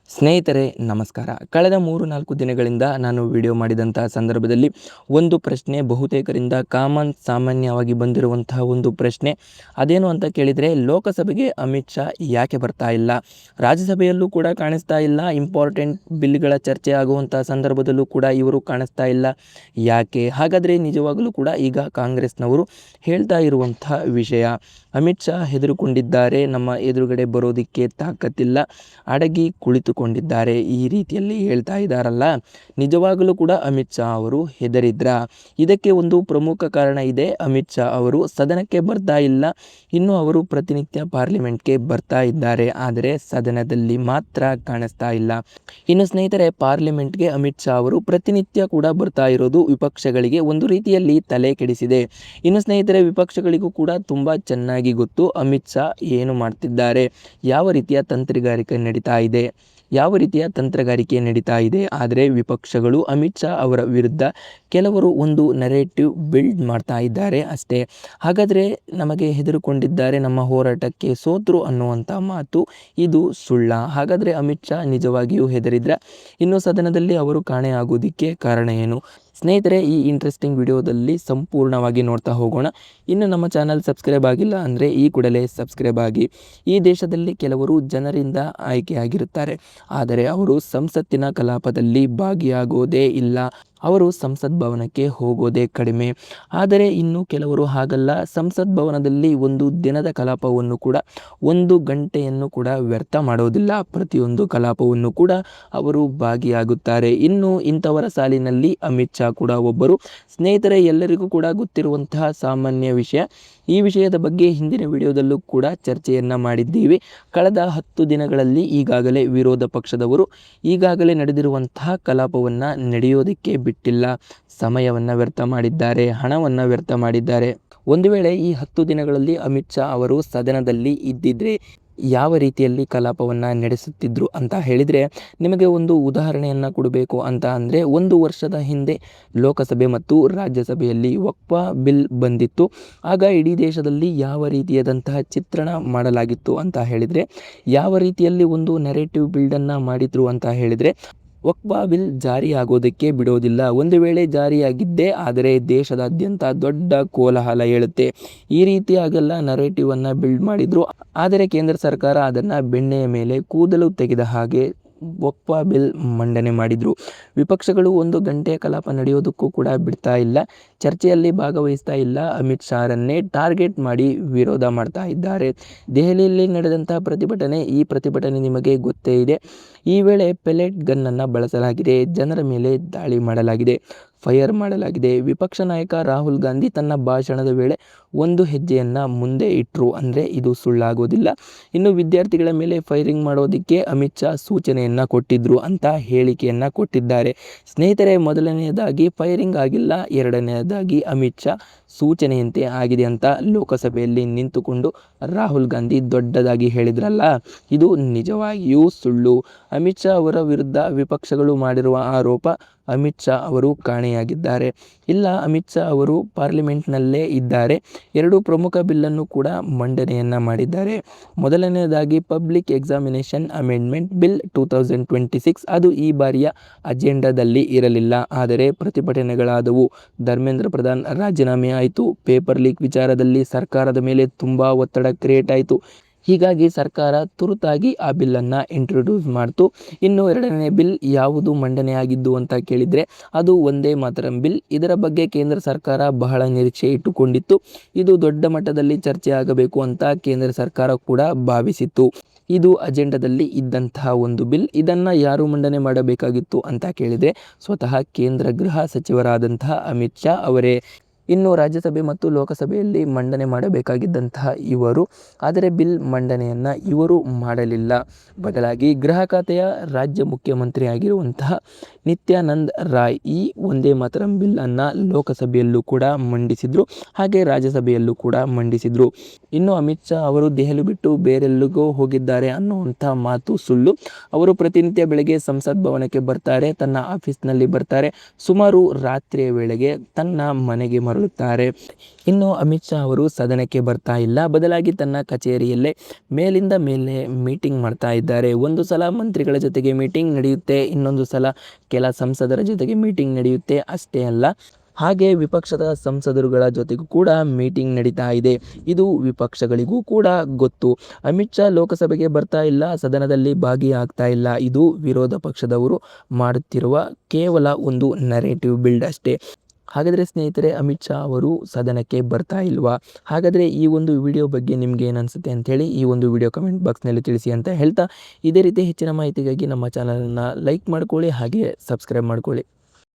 ಸ್ನೇಹಿತರೆ ನಮಸ್ಕಾರ. ಕಳೆದ 3-4 ದಿನಗಳಿಂದ ನಾನು ವಿಡಿಯೋ ಮಾಡಿದಂತಹ ಸಂದರ್ಭದಲ್ಲಿ ಒಂದು ಪ್ರಶ್ನೆ ಬಹುತೇಕರಿಂದ ಸಾಮಾನ್ಯವಾಗಿ ಬಂದಿರುವಂತಹ ಒಂದು ಪ್ರಶ್ನೆ. ಅದೇನು ಅಂತ ಕೇಳಿದರೆ, ಲೋಕಸಭೆಗೆ ಅಮಿತ್ ಶಾ ಯಾಕೆ ಬರ್ತಾ ಇಲ್ಲ? ರಾಜ್ಯಸಭೆಯಲ್ಲೂ ಕೂಡ ಕಾಣಿಸ್ತಾ ಇಲ್ಲ. ಇಂಪಾರ್ಟೆಂಟ್ ಬಿಲ್ಗಳ ಚರ್ಚೆ ಆಗುವಂತಹ ಸಂದರ್ಭದಲ್ಲೂ ಕೂಡ ಇವರು ಕಾಣಿಸ್ತಾ ಇಲ್ಲ. ಯಾಕೆ? ಹಾಗಾದರೆ ನಿಜವಾಗಲೂ ಕೂಡ ಈಗ ಕಾಂಗ್ರೆಸ್ನವರು ಹೇಳ್ತಾ ಇರುವಂತಹ ವಿಷಯ, ಅಮಿತ್ ಶಾ ಹೆದರುಕೊಂಡಿದ್ದಾರೆ, ನಮ್ಮ ಎದುರುಗಡೆ ಬರೋದಕ್ಕೆ ತಾಕತ್ತಿಲ್ಲ, ಅಡಗಿ ಕುಳಿತುಕೊಂಡಿದ್ದಾರೆ, ಈ ರೀತಿಯಲ್ಲಿ ಹೇಳ್ತಾ ಇದ್ದಾರಲ್ಲ. ನಿಜವಾಗಲೂ ಕೂಡ ಅಮಿತ್ ಶಾ ಅವರು ಹೆದರಿದ್ರ? ಇದಕ್ಕೆ ಒಂದು ಪ್ರಮುಖ ಕಾರಣ ಇದೆ. ಅಮಿತ್ ಶಾ ಅವರು ಸದನಕ್ಕೆ ಬರ್ತಾ ಇಲ್ಲ. ಇನ್ನು ಅವರು ಪ್ರತಿನಿತ್ಯ ಪಾರ್ಲಿಮೆಂಟ್ಗೆ ಬರ್ತಾ ಇದ್ದಾರೆ, ಆದರೆ ಸದನದಲ್ಲಿ ಮಾತ್ರ ಕಾಣಿಸ್ತಾ ಇಲ್ಲ. ಇನ್ನು ಸ್ನೇಹಿತರೆ, ಪಾರ್ಲಿಮೆಂಟ್ಗೆ ಅಮಿತ್ ಶಾ ಅವರು ಪ್ರತಿನಿತ್ಯ ಕೂಡ ಬರ್ತಾ ಇರೋದು ವಿಪಕ್ಷಗಳಿಗೆ ಒಂದು ರೀತಿಯಲ್ಲಿ ತಲೆ ಕೆಡಿಸಿದೆ. ಇನ್ನು ಸ್ನೇಹಿತರೆ, ವಿಪಕ್ಷಗಳಿಗೂ ಕೂಡ ತುಂಬಾ ಚೆನ್ನಾಗಿ ಗೊತ್ತು ಅಮಿತ್ ಶಾ ಏನು ಮಾಡ್ತಿದ್ದಾರೆ, ಯಾವ ರೀತಿಯ ತಂತ್ರಗಾರಿಕೆ ನಡೀತಾ ಇದೆ. ಆದರೆ ವಿಪಕ್ಷಗಳು ಅಮಿತ್ ಶಾ ಅವರ ವಿರುದ್ಧ ಕೆಲವರು ಒಂದು ನೆರೇಟಿವ್ ಬಿಲ್ಡ್ ಮಾಡ್ತಾ ಇದ್ದಾರೆ ಅಷ್ಟೇ. ಹಾಗಾದರೆ ನಮಗೆ ಹೆದರುಕೊಂಡಿದ್ದಾರೆ, ನಮ್ಮ ಹೋರಾಟಕ್ಕೆ ಸೋತರು ಅನ್ನುವಂಥ ಮಾತು ಇದು ಸುಳ್ಳ? ಹಾಗಾದರೆ ಅಮಿತ್ ಶಾ ನಿಜವಾಗಿಯೂ ಹೆದರಿದ್ರ? ಇನ್ನು ಸದನದಲ್ಲಿ ಅವರು ಕಾಣೆಯಾಗೋದಕ್ಕೆ ಕಾರಣ ಏನು? ಸ್ನೇಹಿತರೆ, ಈ ಇಂಟ್ರೆಸ್ಟಿಂಗ್ ವಿಡಿಯೋದಲ್ಲಿ ಸಂಪೂರ್ಣವಾಗಿ ನೋಡ್ತಾ ಹೋಗೋಣ. ಇನ್ನು ನಮ್ಮ ಚಾನಲ್ ಸಬ್ಸ್ಕ್ರೈಬ್ ಆಗಿಲ್ಲ ಅಂದರೆ ಈ ಕೂಡಲೇ ಸಬ್ಸ್ಕ್ರೈಬ್ ಆಗಿ. ಈ ದೇಶದಲ್ಲಿ ಕೆಲವರು ಜನರಿಂದ ಆಯ್ಕೆಯಾಗಿರುತ್ತಾರೆ, ಆದರೆ ಅವರು ಸಂಸತ್ತಿನ ಕಲಾಪದಲ್ಲಿ ಭಾಗಿಯಾಗೋದೇ ಇಲ್ಲ. ಅವರು ಸಂಸತ್ ಭವನಕ್ಕೆ ಹೋಗೋದೇ ಕಡಿಮೆ. ಆದರೆ ಇನ್ನು ಕೆಲವರು ಹಾಗಲ್ಲ, ಸಂಸತ್ ಭವನದಲ್ಲಿ ಒಂದು ದಿನದ ಕಲಾಪವನ್ನು ಕೂಡ 1 ಗಂಟೆಯನ್ನು ಕೂಡ ವ್ಯರ್ಥ ಮಾಡೋದಿಲ್ಲ. ಪ್ರತಿಯೊಂದು ಕಲಾಪವನ್ನು ಕೂಡ ಅವರು ಭಾಗಿಯಾಗುತ್ತಾರೆ. ಇನ್ನು ಇಂಥವರ ಸಾಲಿನಲ್ಲಿ ಅಮಿತ್ ಶಾ ಕೂಡ ಒಬ್ಬರು. ಸ್ನೇಹಿತರೆ, ಎಲ್ಲರಿಗೂ ಕೂಡ ಗೊತ್ತಿರುವಂತಹ ಸಾಮಾನ್ಯ ವಿಷಯ. ಈ ವಿಷಯದ ಬಗ್ಗೆ ಹಿಂದಿನ ವಿಡಿಯೋದಲ್ಲೂ ಕೂಡ ಚರ್ಚೆಯನ್ನು ಮಾಡಿದ್ದೀವಿ. ಕಳೆದ 10 ದಿನಗಳಲ್ಲಿ ಈಗಾಗಲೇ ವಿರೋಧ ಪಕ್ಷದವರು ಈಗಾಗಲೇ ನಡೆದಿರುವಂತಹ ಕಲಾಪವನ್ನು ನಡೆಯೋದಕ್ಕೆ ಬಿಟ್ಟಿಲ್ಲ. ಸಮಯವನ್ನು ವ್ಯರ್ಥ ಮಾಡಿದ್ದಾರೆ, ಹಣವನ್ನು ವ್ಯರ್ಥ ಮಾಡಿದ್ದಾರೆ. ಒಂದು ವೇಳೆ ಈ 10 ದಿನಗಳಲ್ಲಿ ಅಮಿತ್ ಶಾ ಅವರು ಸದನದಲ್ಲಿ ಇದ್ದಿದ್ರೆ ಯಾವ ರೀತಿಯಲ್ಲಿ ಕಲಾಪವನ್ನು ನಡೆಸುತ್ತಿದ್ರು ಅಂತ ಹೇಳಿದರೆ, ನಿಮಗೆ ಒಂದು ಉದಾಹರಣೆಯನ್ನು ಕೊಡಬೇಕು ಅಂತ ಅಂದರೆ, 1 ವರ್ಷದ ಹಿಂದೆ ಲೋಕಸಭೆ ಮತ್ತು ರಾಜ್ಯಸಭೆಯಲ್ಲಿ ವಕ್ಫ್ ಬಿಲ್ ಬಂದಿತ್ತು. ಆಗ ಇಡೀ ದೇಶದಲ್ಲಿ ಯಾವ ರೀತಿಯಾದಂತಹ ಚಿತ್ರಣ ಮಾಡಲಾಗಿತ್ತು ಅಂತ ಹೇಳಿದರೆ, ಯಾವ ರೀತಿಯಲ್ಲಿ ಒಂದು ನೆರೇಟಿವ್ ಬಿಲ್ಡನ್ನು ಮಾಡಿದ್ರು ಅಂತ ಹೇಳಿದರೆ, ವಕ್ಫ್ ಬಿಲ್ ಜಾರಿಯಾಗೋದಕ್ಕೆ ಬಿಡೋದಿಲ್ಲ. ಒಂದು ವೇಳೆ ಜಾರಿಯಾಗಿದ್ದೇ ಆದರೆ ದೇಶದಾದ್ಯಂತ ದೊಡ್ಡ ಕೋಲಾಹಲ ಏಳುತ್ತೆ. ಈ ರೀತಿಯಾಗೆಲ್ಲ ನರೇಟಿವನ್ನು ಬಿಲ್ಡ್ ಮಾಡಿದ್ರು. ಆದರೆ ಕೇಂದ್ರ ಸರ್ಕಾರ ಅದನ್ನು ಬೆಣ್ಣೆಯ ಮೇಲೆ ಕೂದಲು ತೆಗೆದ ಹಾಗೆ ವಕ್ಫ್ ಬಿಲ್ ಮಂಡನೆ ಮಾಡಿದರು. ವಿಪಕ್ಷಗಳು 1 ಗಂಟೆಯ ಕಲಾಪ ನಡೆಯೋದಕ್ಕೂ ಕೂಡ ಬಿಡ್ತಾ ಇಲ್ಲ, ಚರ್ಚೆಯಲ್ಲಿ ಭಾಗವಹಿಸ್ತಾ ಇಲ್ಲ. ಅಮಿತ್ ಶಾರನ್ನೇ ಟಾರ್ಗೆಟ್ ಮಾಡಿ ವಿರೋಧ ಮಾಡ್ತಾ ಇದ್ದಾರೆ. ದೆಹಲಿಯಲ್ಲಿ ನಡೆದಂತಹ ಪ್ರತಿಭಟನೆ, ಈ ಪ್ರತಿಭಟನೆ ನಿಮಗೆ ಗೊತ್ತೇ ಇದೆ. ಈ ವೇಳೆ ಪೆಲೆಟ್ ಗನ್ನನ್ನು ಬಳಸಲಾಗಿದೆ, ಜನರ ಮೇಲೆ ದಾಳಿ ಮಾಡಲಾಗಿದೆ, ಫೈರ್ ಮಾಡಲಾಗಿದೆ. ವಿಪಕ್ಷ ನಾಯಕ ರಾಹುಲ್ ಗಾಂಧಿ ತನ್ನ ಭಾಷಣದ ವೇಳೆ ಒಂದು ಹೆಜ್ಜೆಯನ್ನು ಮುಂದೆ ಇಟ್ಟರು ಅಂದರೆ ಇದು ಸುಳ್ಳಾಗೋದಿಲ್ಲ. ಇನ್ನು ವಿದ್ಯಾರ್ಥಿಗಳ ಮೇಲೆ ಫೈರಿಂಗ್ ಮಾಡೋದಕ್ಕೆ ಅಮಿತ್ ಶಾ ಸೂಚನೆಯನ್ನು ಕೊಟ್ಟಿದ್ರು ಅಂತ ಹೇಳಿಕೆಯನ್ನು ಕೊಟ್ಟಿದ್ದಾರೆ. ಸ್ನೇಹಿತರೆ, ಮೊದಲನೆಯದಾಗಿ ಫೈರಿಂಗ್ ಆಗಿಲ್ಲ, ಎರಡನೆಯದಾಗಿ ಅಮಿತ್ ಶಾ ಸೂಚನೆಯಂತೆ ಆಗಿದೆ ಅಂತ ಲೋಕಸಭೆಯಲ್ಲಿ ನಿಂತುಕೊಂಡು ರಾಹುಲ್ ಗಾಂಧಿ ದೊಡ್ಡದಾಗಿ ಹೇಳಿದ್ರಲ್ಲ, ಇದು ನಿಜವಾಗಿಯೂ ಸುಳ್ಳು. ಅಮಿತ್ ಶಾ ಅವರ ವಿರುದ್ಧ ವಿಪಕ್ಷಗಳು ಮಾಡಿರುವ ಆರೋಪ, ಅಮಿತ್ ಶಾ ಅವರು ಕಾಣೆಯಾಗಿದ್ದಾರೆ. ಇಲ್ಲ, ಅಮಿತ್ ಶಾ ಅವರು ಪಾರ್ಲಿಮೆಂಟ್ನಲ್ಲೇ ಇದ್ದಾರೆ. 2 ಪ್ರಮುಖ ಬಿಲ್ಲನ್ನು ಕೂಡ ಮಂಡನೆಯನ್ನು ಮಾಡಿದ್ದಾರೆ. ಮೊದಲನೆಯದಾಗಿ ಪಬ್ಲಿಕ್ ಎಕ್ಸಾಮಿನೇಷನ್ ಅಮೆಂಡ್ಮೆಂಟ್ ಬಿಲ್ 2026. ಅದು ಈ ಬಾರಿಯ ಅಜೆಂಡಾದಲ್ಲಿ ಇರಲಿಲ್ಲ, ಆದರೆ ಪ್ರತಿಭಟನೆಗಳಾದವು. ಧರ್ಮೇಂದ್ರ ಪ್ರಧಾನ್ ರಾಜೀನಾಮೆ ಆಯಿತು. ಪೇಪರ್ ಲೀಕ್ ವಿಚಾರದಲ್ಲಿ ಸರ್ಕಾರದ ಮೇಲೆ ತುಂಬ ಒತ್ತಡ ಕ್ರಿಯೇಟ್ ಆಯಿತು. ಹೀಗಾಗಿ ಸರ್ಕಾರ ತುರ್ತಾಗಿ ಆ ಬಿಲ್ಲನ್ನು ಇಂಟ್ರೊಡ್ಯೂಸ್ ಮಾಡ್ತು. ಇನ್ನು 2ನೇ ಬಿಲ್ ಯಾವುದು ಮಂಡನೆಯಾಗಿದ್ದು ಅಂತ ಕೇಳಿದರೆ, ಅದು ವಂದೇ ಮಾತರಂ ಬಿಲ್. ಇದರ ಬಗ್ಗೆ ಕೇಂದ್ರ ಸರ್ಕಾರ ಬಹಳ ನಿರೀಕ್ಷೆ ಇಟ್ಟುಕೊಂಡಿತ್ತು. ಇದು ದೊಡ್ಡ ಮಟ್ಟದಲ್ಲಿ ಚರ್ಚೆ ಆಗಬೇಕು ಅಂತ ಕೇಂದ್ರ ಸರ್ಕಾರ ಕೂಡ ಭಾವಿಸಿತ್ತು. ಇದು ಅಜೆಂಡಾದಲ್ಲಿ ಇದ್ದಂತಹ ಒಂದು ಬಿಲ್. ಇದನ್ನು ಯಾರು ಮಂಡನೆ ಮಾಡಬೇಕಾಗಿತ್ತು ಅಂತ ಕೇಳಿದರೆ, ಸ್ವತಃ ಕೇಂದ್ರ ಗೃಹ ಸಚಿವರಾದಂತಹ ಅಮಿತ್ ಶಾ ಅವರೇ. ಇನ್ನು ರಾಜ್ಯಸಭೆ ಮತ್ತು ಲೋಕಸಭೆಯಲ್ಲಿ ಮಂಡನೆ ಮಾಡಬೇಕಾಗಿದ್ದಂತಹ ಇವರು, ಆದರೆ ಬಿಲ್ ಮಂಡನೆಯನ್ನು ಇವರು ಮಾಡಲಿಲ್ಲ. ಬದಲಾಗಿ ಗೃಹ ಖಾತೆಯ ರಾಜ್ಯ ಮುಖ್ಯಮಂತ್ರಿ ಆಗಿರುವಂತಹ ನಿತ್ಯಾನಂದ್ ರಾಯ್ ಈ ವಂದೇ ಮಾತರಂ ಬಿಲ್ಲನ್ನು ಲೋಕಸಭೆಯಲ್ಲೂ ಕೂಡ ಮಂಡಿಸಿದರು, ಹಾಗೆ ರಾಜ್ಯಸಭೆಯಲ್ಲೂ ಕೂಡ ಮಂಡಿಸಿದರು. ಇನ್ನು ಅಮಿತ್ ಶಾ ಅವರು ದೆಹಲಿ ಬಿಟ್ಟು ಬೇರೆಲ್ಲಿಗೋ ಹೋಗಿದ್ದಾರೆ ಅನ್ನುವಂಥ ಮಾತು ಸುಳ್ಳು. ಅವರು ಪ್ರತಿನಿತ್ಯ ಬೆಳಗ್ಗೆ ಸಂಸತ್ ಭವನಕ್ಕೆ ಬರ್ತಾರೆ, ತನ್ನ ಆಫೀಸ್ನಲ್ಲಿ ಬರ್ತಾರೆ, ಸುಮಾರು ರಾತ್ರಿಯ ವೇಳೆಗೆ ತನ್ನ ಮನೆಗೆ ಮರಳುತ್ತಾರೆ. ಇನ್ನು ಅಮಿತ್ ಶಾ ಅವರು ಸದನಕ್ಕೆ ಬರ್ತಾ ಇಲ್ಲ, ಬದಲಾಗಿ ತನ್ನ ಕಚೇರಿಯಲ್ಲೇ ಮೇಲಿಂದ ಮೇಲೆ ಮೀಟಿಂಗ್ ಮಾಡ್ತಾ ಇದ್ದಾರೆ. ಒಂದು ಸಲ ಮಂತ್ರಿಗಳ ಜೊತೆಗೆ ಮೀಟಿಂಗ್ ನಡೆಯುತ್ತೆ, ಇನ್ನೊಂದು ಸಲ ಕೆಲ ಸಂಸದರ ಜೊತೆಗೆ ಮೀಟಿಂಗ್ ನಡೆಯುತ್ತೆ. ಅಷ್ಟೇ ಅಲ್ಲ, ಹಾಗೆ ವಿಪಕ್ಷದ ಸಂಸದರುಗಳ ಜೊತೆಗೂ ಕೂಡ ಮೀಟಿಂಗ್ ನಡೀತಾ ಇದೆ. ಇದು ವಿಪಕ್ಷಗಳಿಗೂ ಕೂಡ ಗೊತ್ತು. ಅಮಿತ್ ಶಾ ಲೋಕಸಭೆಗೆ ಬರ್ತಾ ಇಲ್ಲ, ಸದನದಲ್ಲಿ ಭಾಗಿಯಾಗ್ತಾ ಇಲ್ಲ. ಇದು ವಿರೋಧ ಪಕ್ಷದವರು ಮಾಡುತ್ತಿರುವ ಕೇವಲ ಒಂದು ನರೇಟಿವ್ ಬಿಲ್ಡ್ ಅಷ್ಟೇ. ಹಾಗಾದರೆ ಸ್ನೇಹಿತರೆ, ಅಮಿತ್ ಶಾ ಅವರು ಸದನಕ್ಕೆ ಬರ್ತಾ ಇಲ್ವಾ? ಹಾಗಾದರೆ ಈ ಒಂದು ವಿಡಿಯೋ ಬಗ್ಗೆ ನಿಮ್ಗೆ ಏನು ಅನಿಸುತ್ತೆ ಅಂಥೇಳಿ ಈ ಒಂದು ವಿಡಿಯೋ ಕಮೆಂಟ್ ಬಾಕ್ಸ್ನಲ್ಲಿ ತಿಳಿಸಿ ಅಂತ ಹೇಳ್ತಾ, ಇದೇ ರೀತಿ ಹೆಚ್ಚಿನ ಮಾಹಿತಿಗಾಗಿ ನಮ್ಮ ಚಾನಲನ್ನು ಲೈಕ್ ಮಾಡ್ಕೊಳ್ಳಿ, ಹಾಗೆ ಸಬ್ಸ್ಕ್ರೈಬ್ ಮಾಡ್ಕೊಳ್ಳಿ.